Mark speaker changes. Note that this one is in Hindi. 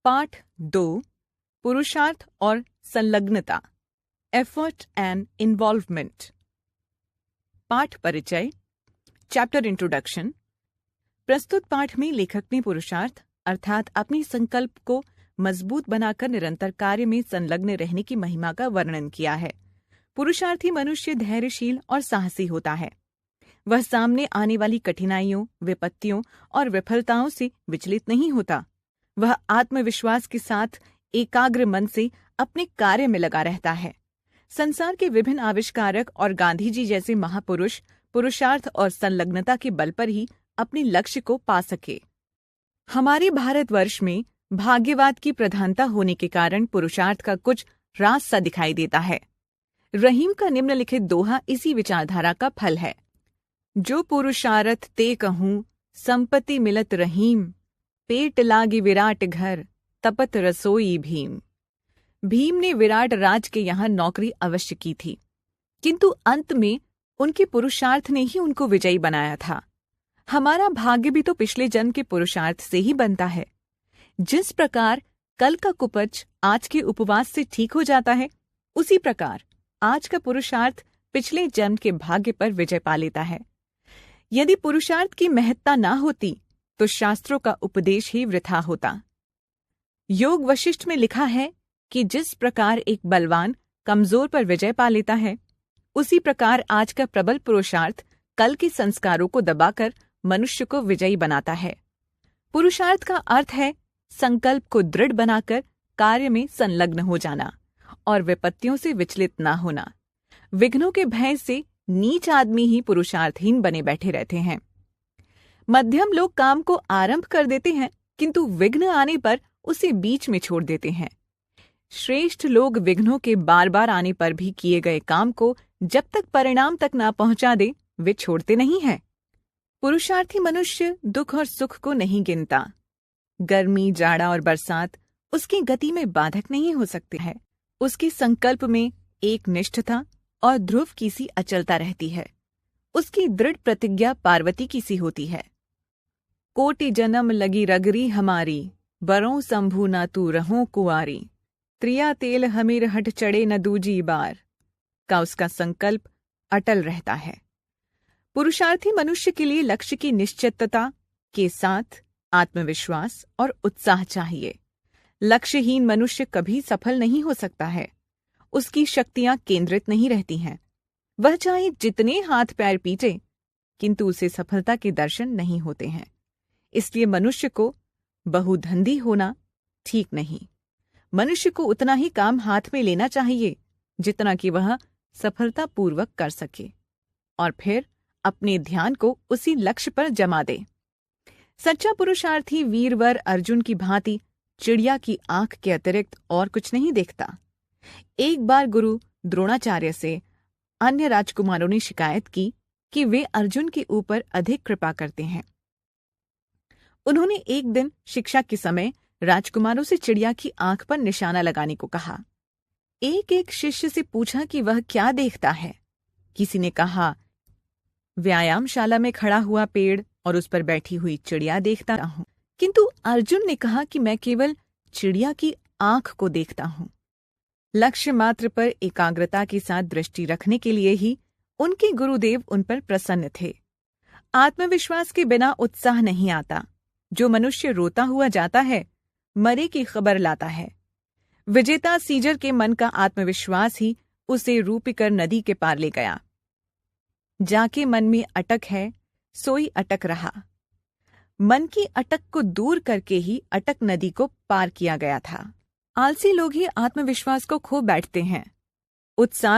Speaker 1: पाठ 2 पुरुषार्थ और संलग्नता एफर्ट एंड इन्वॉल्वमेंट। पाठ परिचय चैप्टर इंट्रोडक्शन। प्रस्तुत पाठ में लेखक ने पुरुषार्थ अर्थात अपनी संकल्प को मजबूत बनाकर निरंतर कार्य में संलग्न रहने की महिमा का वर्णन किया है। पुरुषार्थी मनुष्य धैर्यशील और साहसी होता है। वह सामने आने वाली कठिनाइयों, विपत्तियों और विफलताओं से विचलित नहीं होता। वह आत्मविश्वास के साथ एकाग्र मन से अपने कार्य में लगा रहता है। संसार के विभिन्न आविष्कारक और गांधी जी जैसे महापुरुष पुरुषार्थ और संलग्नता के बल पर ही अपने लक्ष्य को पा सके। हमारे भारतवर्ष में भाग्यवाद की प्रधानता होने के कारण पुरुषार्थ का कुछ राज सा दिखाई देता है। रहीम का निम्नलिखित दोहा इसी विचारधारा का फल है। जो पुरुषार्थ ते कहूँ संपत्ति मिलत रहीम, पेट लागे विराट घर तपत रसोई भीम। भीम ने विराट राज के यहाँ नौकरी अवश्य की थी, किंतु अंत में उनके पुरुषार्थ ने ही उनको विजयी बनाया था। हमारा भाग्य भी तो पिछले जन्म के पुरुषार्थ से ही बनता है। जिस प्रकार कल का कुपच आज के उपवास से ठीक हो जाता है, उसी प्रकार आज का पुरुषार्थ पिछले जन्म के भाग्य पर विजय पा लेता है। यदि पुरुषार्थ की महत्ता ना होती तो शास्त्रों का उपदेश ही वृथा होता। योग वशिष्ठ में लिखा है कि जिस प्रकार एक बलवान कमजोर पर विजय पा लेता है, उसी प्रकार आज का प्रबल पुरुषार्थ कल के संस्कारों को दबाकर मनुष्य को विजयी बनाता है। पुरुषार्थ का अर्थ है संकल्प को दृढ़ बनाकर कार्य में संलग्न हो जाना और विपत्तियों से विचलित ना होना। विघ्नों के भय से नीच आदमी ही पुरुषार्थहीन बने बैठे रहते हैं। मध्यम लोग काम को आरंभ कर देते हैं, किंतु विघ्न आने पर उसे बीच में छोड़ देते हैं। श्रेष्ठ लोग विघ्नों के बार बार आने पर भी किए गए काम को जब तक परिणाम तक ना पहुंचा दे, वे छोड़ते नहीं हैं। पुरुषार्थी मनुष्य दुख और सुख को नहीं गिनता। गर्मी, जाड़ा और बरसात उसकी गति में बाधक नहीं हो सकते हैं। उसके संकल्प में एक निष्ठता और ध्रुव की सी अचलता रहती है। उसकी दृढ़ प्रतिज्ञा पार्वती की सी होती है। कोटि जन्म लगी रगरी हमारी, बरों संभू ना तू रहो कुआरी। त्रिया तेल हमीर हट चढ़े न दूजी बार का उसका संकल्प अटल रहता है। पुरुषार्थी मनुष्य के लिए लक्ष्य की निश्चितता के साथ आत्मविश्वास और उत्साह चाहिए। लक्ष्यहीन मनुष्य कभी सफल नहीं हो सकता है। उसकी शक्तियां केंद्रित नहीं रहती हैं। वह चाहे जितने हाथ पैर पीटे, किंतु उसे सफलता के दर्शन नहीं होते हैं। इसलिए मनुष्य को बहुधंधी होना ठीक नहीं। मनुष्य को उतना ही काम हाथ में लेना चाहिए जितना कि वह सफलतापूर्वक कर सके, और फिर अपने ध्यान को उसी लक्ष्य पर जमा दे। सच्चा पुरुषार्थी वीरवर अर्जुन की भांति चिड़िया की आंख के अतिरिक्त और कुछ नहीं देखता। एक बार गुरु द्रोणाचार्य से अन्य राजकुमारों ने शिकायत की कि वे अर्जुन के ऊपर अधिक कृपा करते हैं। उन्होंने एक दिन शिक्षा के समय राजकुमारों से चिड़िया की आंख पर निशाना लगाने को कहा। एक एक शिष्य से पूछा कि वह क्या देखता है। किसी ने कहा, व्यायामशाला में खड़ा हुआ पेड़ और उस पर बैठी हुई चिड़िया देखता हूं। किंतु अर्जुन ने कहा कि मैं केवल चिड़िया की आंख को देखता हूं। लक्ष्य मात्र पर एकाग्रता के साथ दृष्टि रखने के लिए ही उनके गुरुदेव उन पर प्रसन्न थे। आत्मविश्वास के बिना उत्साह नहीं आता। जो मनुष्य रोता हुआ जाता है, मरे की खबर लाता है। विजेता सीजर के मन का आत्मविश्वास ही उसे रूपिकर नदी के पार ले गया। जाके मन में अटक है, सोई अटक रहा। मन की अटक को दूर करके ही अटक नदी को पार किया गया था। आलसी लोग ही आत्मविश्वास को खो बैठते हैं। उत्साह